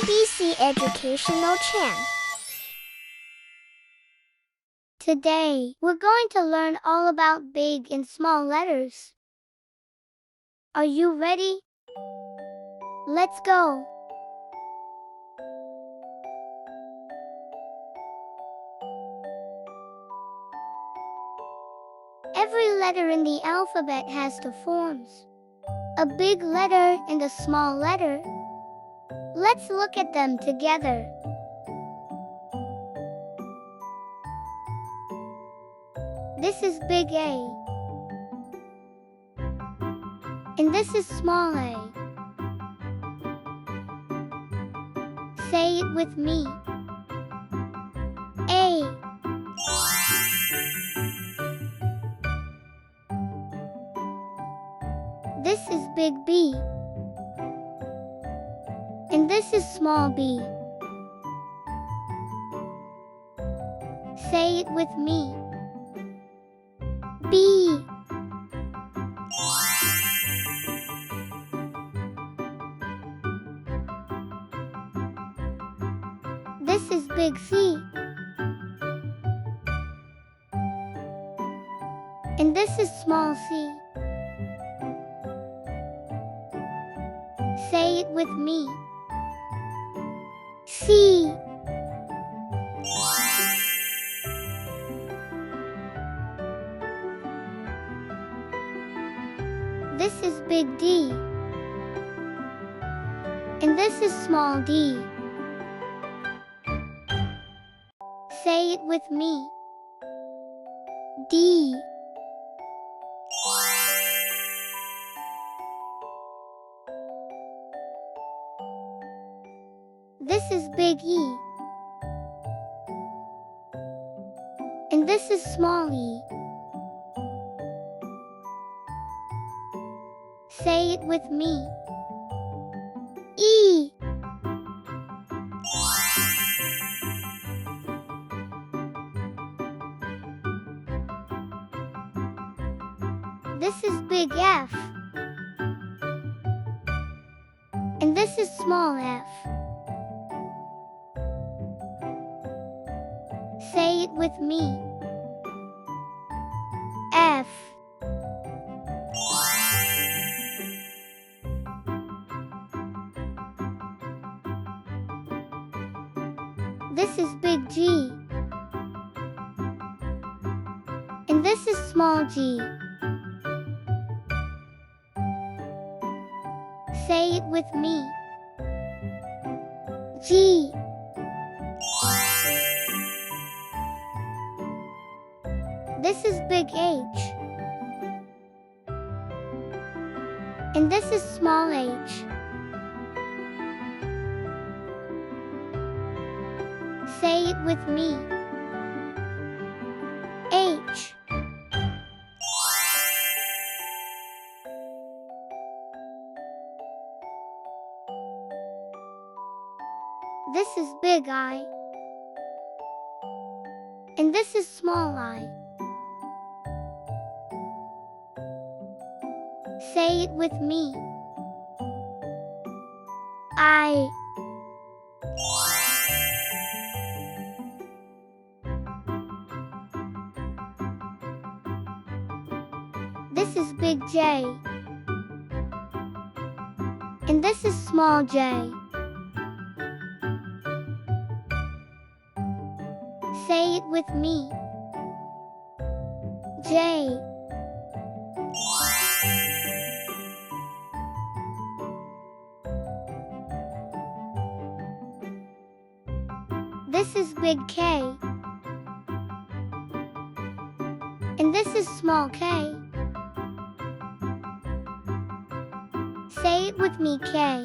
ABC Educational Channel. Today, we're going to learn all about big and small letters. Are you ready? Let's go! Every letter in the alphabet has two forms: a big letter and a small letter. Let's look at them together. This is big A. And this is small a. Say it with me. A. This is big B. And this is small b. Say it with me. B. This is big C. And this is small c. Say it with me. C. This is big D. And this is small d. Say it with me. D. This is big E. And this is small e. Say it with me. E. This is big F. And this is small f. Say it with me. F. This is big G. And this is small g. Say it with me. G. This is big H. And this is small h. Say it with me. H. This is big I. And this is small I. Say it with me. I. This is big J. And this is small j. Say it with me. J. This is big K. And this is small k. Say it with me, K.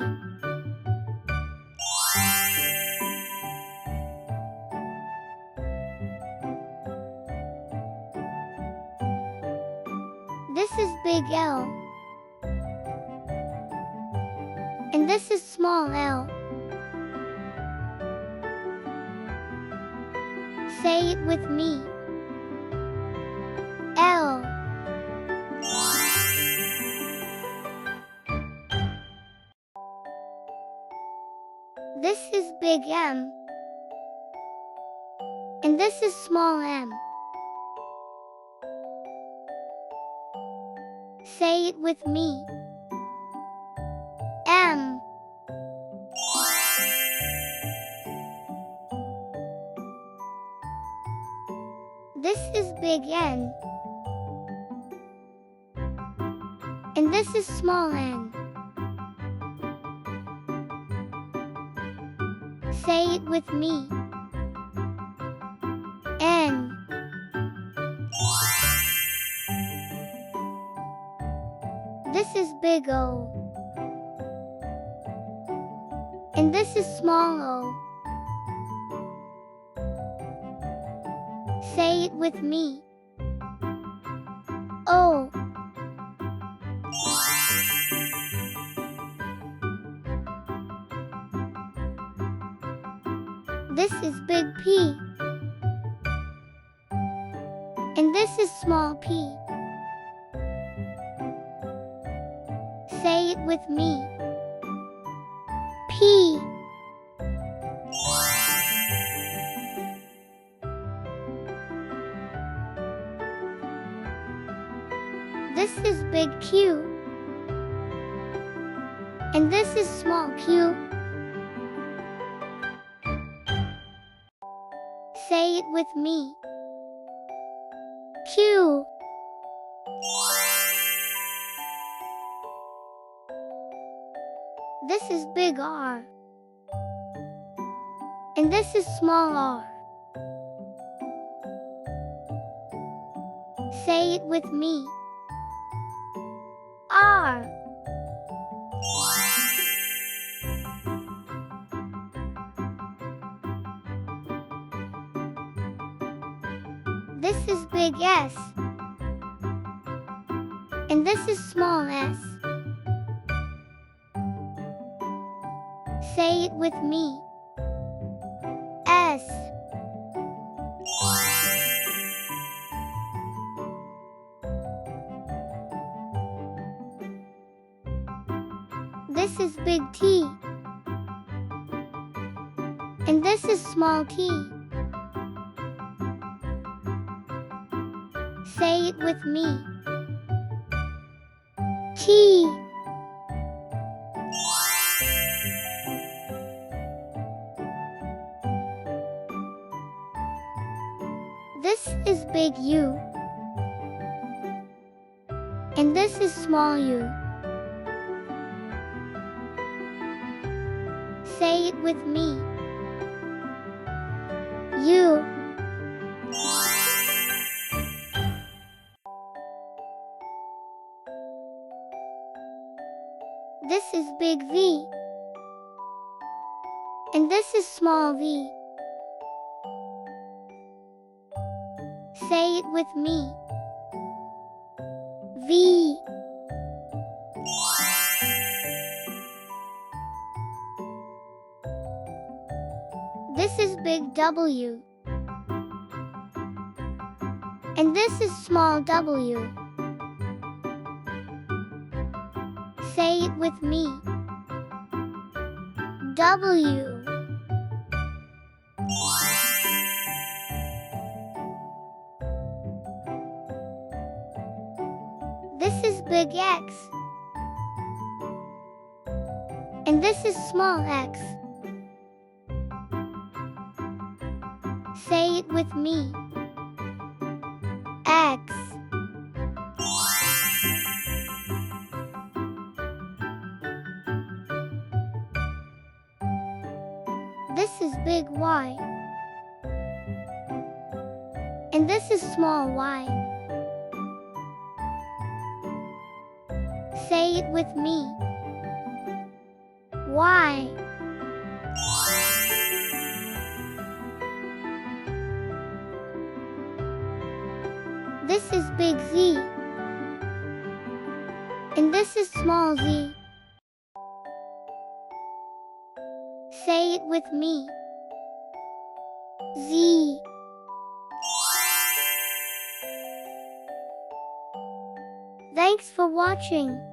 This is big L. And this is small l. Say it with me. L. This is big M. And this is small m. Say it with me. M. This is big N. And this is small n. Say it with me. N. This is big O. And this is small o. Say it with me. O. This is big P. And this is small p. Say it with me. P. This is big Q. And this is small q. Say it with me. Q. This is big R. And this is small r. Say it with me. R. This is big S. And this is small s. Say it with me. S. This is big T. And this is small t. Say it with me. T. This is big U. And this is small u. Say it with me. U. This is big V. And this is small v. Say it with me. V. This is big W. And this is small w. Say it with me. W. This is big X. And this is small x. Say it with me. X. This is big Y. And this is small y. Say it with me. Y. This is big Z. And this is small z. Say it with me. Z. Thanks for watching.